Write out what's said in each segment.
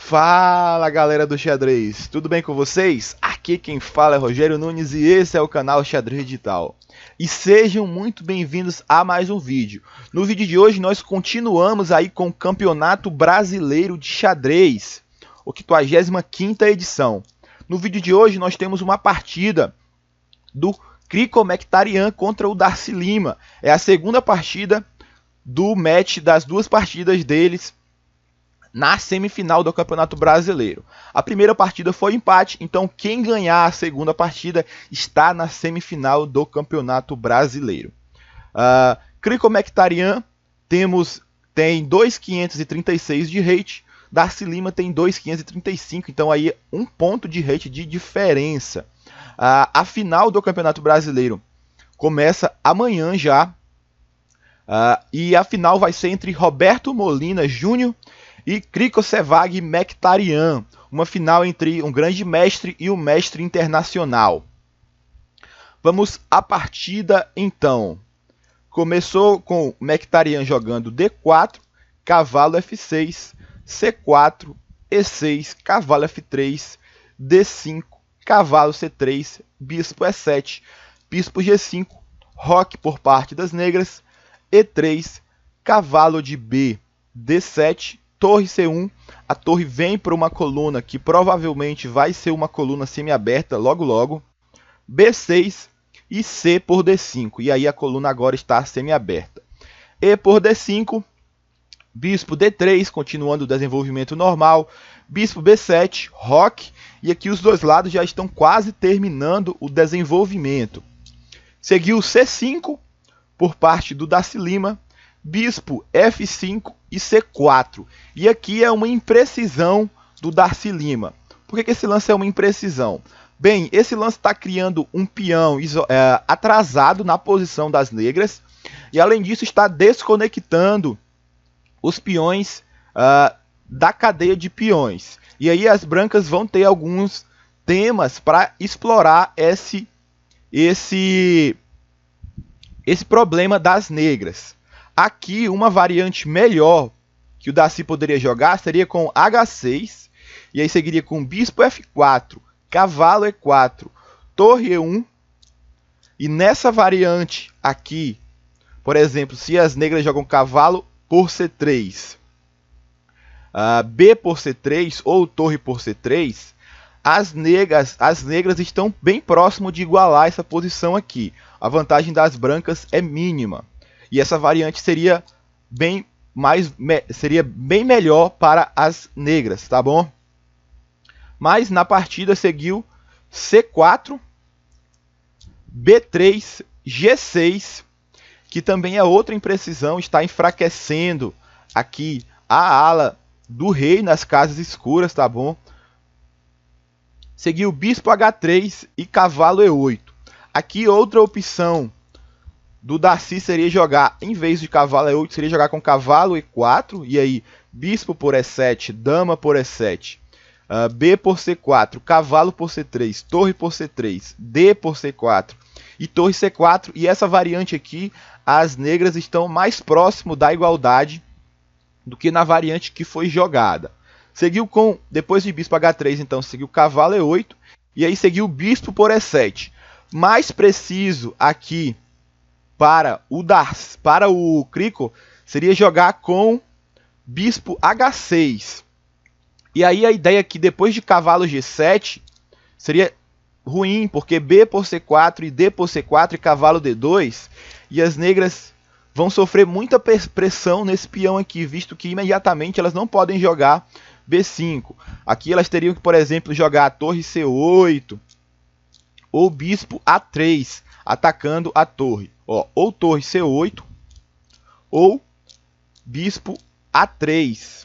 Fala galera do xadrez, tudo bem com vocês? Aqui quem fala é Rogério Nunes e esse é o canal Xadrez Digital. E sejam muito bem-vindos a mais um vídeo. No vídeo de hoje nós continuamos aí com o Campeonato Brasileiro de Xadrez, a 85ª edição. No vídeo de hoje nós temos uma partida do Kriko Mkhitaryan contra o Darcy Lima. É a segunda partida do match das duas partidas deles na semifinal do Campeonato Brasileiro. A primeira partida foi empate, então quem ganhar a segunda partida está na semifinal do Campeonato Brasileiro. Kriko Mkhitaryan tem 2.536 de rate, Darcy Lima tem 2.535, então aí um ponto de rate de diferença. A final do Campeonato Brasileiro começa amanhã já, e a final vai ser entre Roberto Molina Júnior e Krikosevag Mkhitaryan, uma final entre um grande mestre e um mestre internacional. Vamos à partida então. Começou com Mkhitaryan jogando D4, cavalo F6, C4, E6, cavalo F3, D5, cavalo C3, bispo E7, bispo G5, roque por parte das negras, E3, cavalo de B, D7, torre C1, a torre vem para uma coluna que provavelmente vai ser uma coluna semi-aberta logo logo, B6 e C por D5, e aí a coluna agora está semi-aberta. E por D5, bispo D3, continuando o desenvolvimento normal, bispo B7, roque, e aqui os dois lados já estão quase terminando o desenvolvimento. Seguiu C5 por parte do Darcy Lima, bispo F5 e C4. E aqui é uma imprecisão do Darcy Lima. Por que esse lance é uma imprecisão? Bem, esse lance está criando um peão atrasado na posição das negras. E além disso está desconectando os peões da cadeia de peões. E aí as brancas vão ter alguns temas para explorar esse problema das negras. Aqui, uma variante melhor que o Darcy poderia jogar seria com H6, e aí seguiria com bispo F4, cavalo E4, torre E1, e nessa variante aqui, por exemplo, se as negras jogam cavalo por C3, B por C3 ou torre por C3, as negras estão bem próximo de igualar essa posição aqui. A vantagem das brancas é mínima. E essa variante seria bem melhor para as negras, tá bom? Mas na partida seguiu C4, B3, G6, que também é outra imprecisão, está enfraquecendo aqui a ala do rei nas casas escuras, tá bom? Seguiu bispo H3 e cavalo E8. Aqui outra opção do Darcy seria jogar, em vez de cavalo E8, seria jogar com cavalo E4, e aí bispo por E7, dama por E7, B por C4, cavalo por C3, torre por C3, D por C4 e torre C4, e essa variante aqui, as negras estão mais próximo da igualdade do que na variante que foi jogada. Seguiu com, depois de bispo H3, então seguiu cavalo E8, e aí seguiu bispo por E7. Mais preciso aqui para o Kriko seria jogar com bispo H6. E aí a ideia é que depois de cavalo G7 seria ruim, porque B por C4 e D por C4 e cavalo D2, e as negras vão sofrer muita pressão nesse peão aqui, visto que imediatamente elas não podem jogar B5. Aqui elas teriam que, por exemplo, jogar a torre C8 ou bispo A3, atacando a torre. Ou torre C8 ou bispo A3,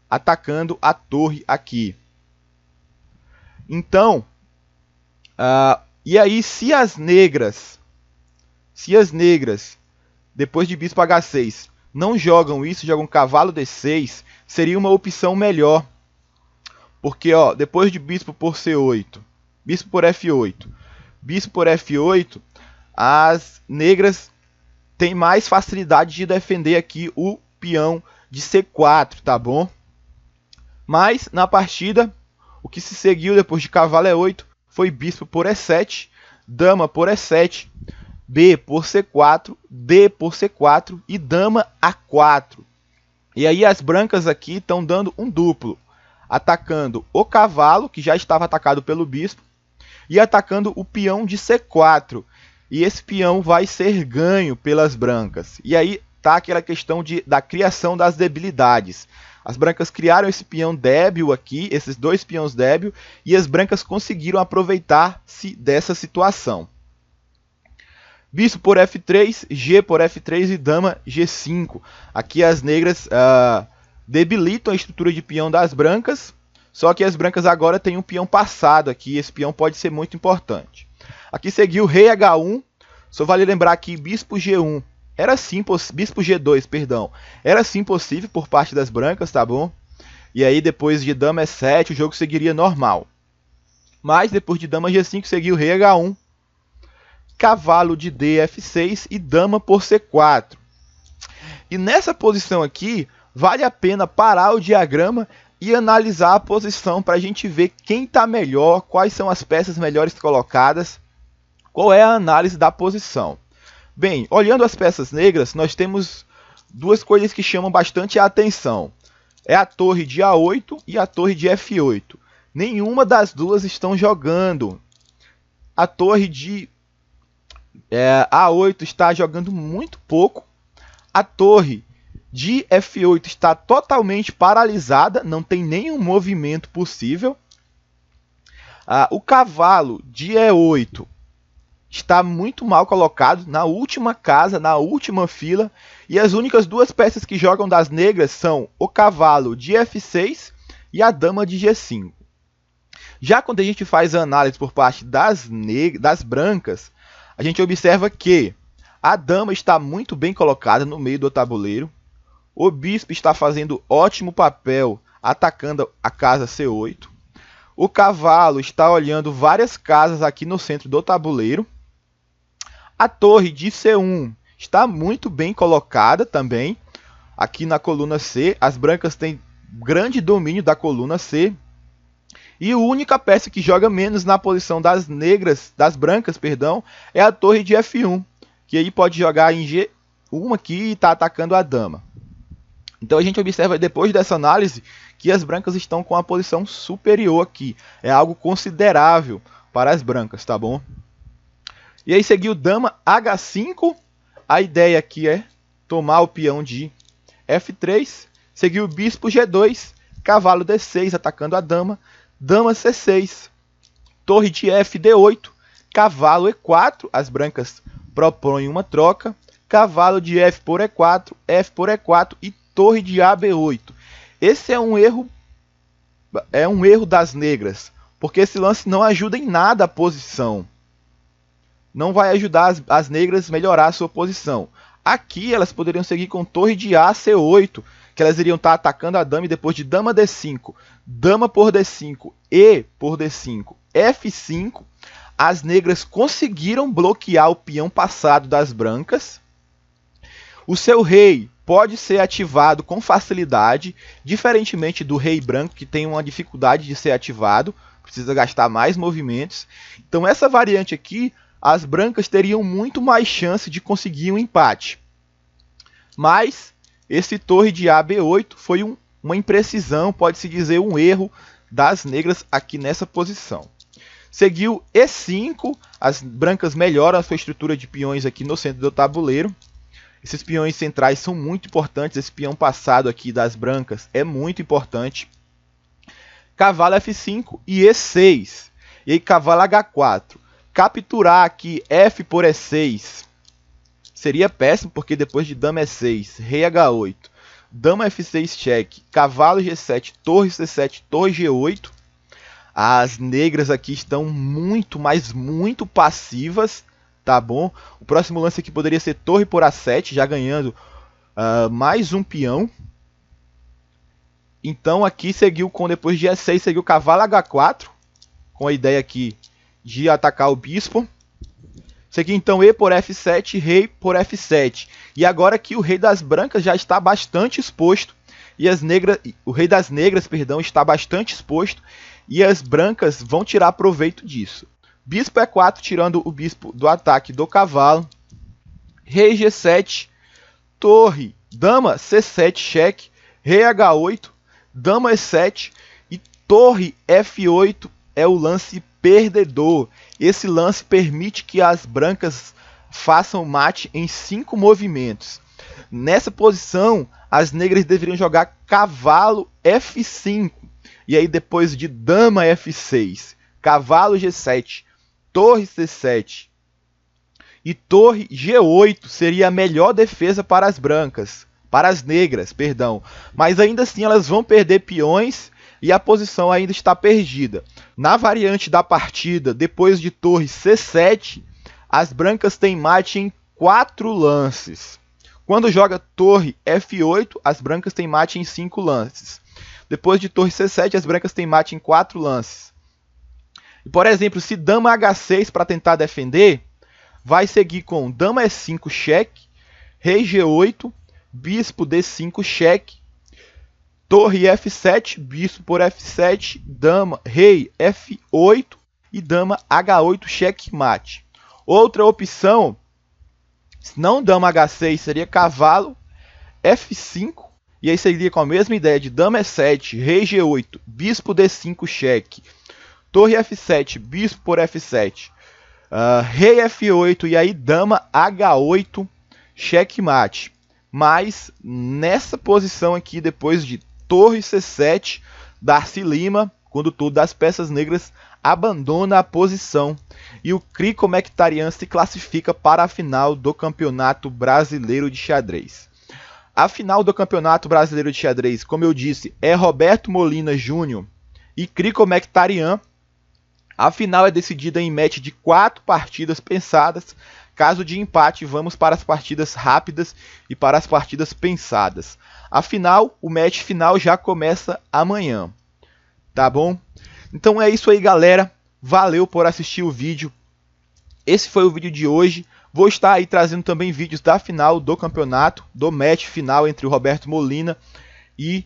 atacando a torre aqui. Então, e aí se as negras, depois de bispo H6, não jogam isso, jogam cavalo D6, seria uma opção melhor. Porque depois de bispo por C8, bispo por F8, bispo por F8, as negras têm mais facilidade de defender aqui o peão de C4, tá bom? Mas na partida, o que se seguiu depois de cavalo E8 foi bispo por E7, dama por E7, B por C4, D por C4 e dama A4. E aí as brancas aqui estão dando um duplo, atacando o cavalo, que já estava atacado pelo bispo, e atacando o peão de C4. E esse peão vai ser ganho pelas brancas. E aí tá aquela questão da criação das debilidades. As brancas criaram esse peão débil aqui, esses dois peões débil, e as brancas conseguiram aproveitar-se dessa situação. Bispo por F3, G por F3 e dama G5. Aqui as negras debilitam a estrutura de peão das brancas, só que as brancas agora têm um peão passado aqui, esse peão pode ser muito importante. Aqui seguiu rei H1, só vale lembrar que bispo G1, bispo G2, perdão, era sim possível por parte das brancas, tá bom? E aí depois de dama E7 o jogo seguiria normal. Mas depois de dama G5 seguiu rei H1, cavalo de D F6 e dama por C4. E nessa posição aqui, vale a pena parar o diagrama e analisar a posição para a gente ver quem está melhor, quais são as peças melhores colocadas, qual é a análise da posição. Bem, olhando as peças negras, nós temos duas coisas que chamam bastante a atenção. É a torre de A8 e a torre de F8. Nenhuma das duas estão jogando. A torre de A8 está jogando muito pouco. A torre de F8 está totalmente paralisada, não tem nenhum movimento possível. O cavalo de E8 está muito mal colocado, na última casa, na última fila. E as únicas duas peças que jogam das negras são o cavalo de F6 e a dama de G5. Já quando a gente faz a análise por parte das brancas, a gente observa que a dama está muito bem colocada no meio do tabuleiro. O bispo está fazendo ótimo papel atacando a casa C8. O cavalo está olhando várias casas aqui no centro do tabuleiro. A torre de C1 está muito bem colocada também aqui na coluna C. As brancas têm grande domínio da coluna C. E a única peça que joga menos na posição das brancas, é a torre de F1, que aí pode jogar em G1 aqui e está atacando a dama. Então a gente observa depois dessa análise que as brancas estão com a posição superior aqui. É algo considerável para as brancas, tá bom? E aí seguiu dama H5. A ideia aqui é tomar o peão de F3. Seguiu bispo G2, cavalo D6 atacando a dama. Dama C6, torre de F D8, cavalo E4. As brancas propõem uma troca. Cavalo de F por E4 e torre de AB8. Esse é um erro das negras, porque esse lance não ajuda em nada a posição. Não vai ajudar as negras a melhorar a sua posição. Aqui elas poderiam seguir com torre de A C8, que elas iriam estar atacando a dama, e depois de dama D5, dama por D5 e por D5, F5, as negras conseguiram bloquear o peão passado das brancas. O seu rei pode ser ativado com facilidade, diferentemente do rei branco, que tem uma dificuldade de ser ativado, precisa gastar mais movimentos. Então essa variante aqui, as brancas teriam muito mais chance de conseguir um empate. Mas esse torre de AB8 foi uma imprecisão, pode-se dizer um erro das negras aqui nessa posição. Seguiu E5, as brancas melhoram a sua estrutura de peões aqui no centro do tabuleiro. Esses peões centrais são muito importantes, esse peão passado aqui das brancas é muito importante. Cavalo F5 e E6, e aí cavalo H4. Capturar aqui F por E6 seria péssimo, porque depois de dama E6, rei H8, dama F6 cheque, cavalo G7, torre C7, torre G8, as negras aqui estão muito, mas muito passivas, tá bom? O próximo lance aqui poderia ser torre por A7, já ganhando mais um peão. Então aqui seguiu depois de E6, seguiu cavalo H4, com a ideia aqui de atacar o bispo. Seguiu então E por F7, rei por F7. E agora que o rei das brancas já está bastante exposto, e o rei das negras, perdão, está bastante exposto e as brancas vão tirar proveito disso. Bispo E4, tirando o bispo do ataque do cavalo. Rei G7, torre, dama C7, cheque, rei H8, dama E7 e torre F8 é o lance perdedor. Esse lance permite que as brancas façam mate em 5 movimentos. Nessa posição, as negras deveriam jogar cavalo F5. E aí depois de dama F6, cavalo G7, torre C7 e torre G8 seria a melhor defesa para as brancas, para as negras, perdão. Mas ainda assim elas vão perder peões e a posição ainda está perdida. Na variante da partida, depois de torre C7, as brancas têm mate em 4 lances. Quando joga torre F8, as brancas têm mate em 5 lances. Depois de torre C7, as brancas têm mate em 4 lances. E, por exemplo, se dama H6 para tentar defender, vai seguir com dama E5 cheque, rei G8, bispo D5 cheque, torre F7, bispo por F7, dama, rei F8 e dama H8 cheque mate. Outra opção, se não dama H6, seria cavalo F5, e aí seria com a mesma ideia de dama E7, rei G8, bispo D5 cheque, torre F7, bispo por F7, rei F8 e aí dama H8 cheque mate. Mas nessa posição aqui, depois de torre C7, Darcy Lima, condutor das peças negras, abandona a posição e o Crico Mkhitaryan se classifica para a final do Campeonato Brasileiro de Xadrez. A final do Campeonato Brasileiro de Xadrez, como eu disse, é Roberto Molina Júnior e Crico Mkhitaryan. A final é decidida em match de 4 partidas pensadas. Caso de empate, vamos para as partidas rápidas e para as partidas pensadas. Afinal, o match final já começa amanhã. Tá bom? Então é isso aí, galera. Valeu por assistir o vídeo. Esse foi o vídeo de hoje. Vou estar aí trazendo também vídeos da final do campeonato, do match final entre o Roberto Molina e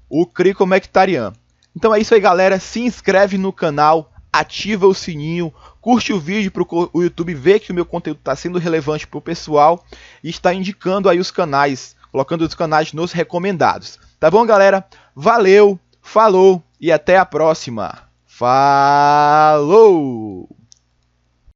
o Crico Mkhitaryan. Então é isso aí, galera. Se inscreve no canal, ativa o sininho, curte o vídeo para o YouTube ver que o meu conteúdo está sendo relevante para o pessoal e está indicando aí os canais, colocando os canais nos recomendados. Tá bom, galera? Valeu, falou e até a próxima. Falou!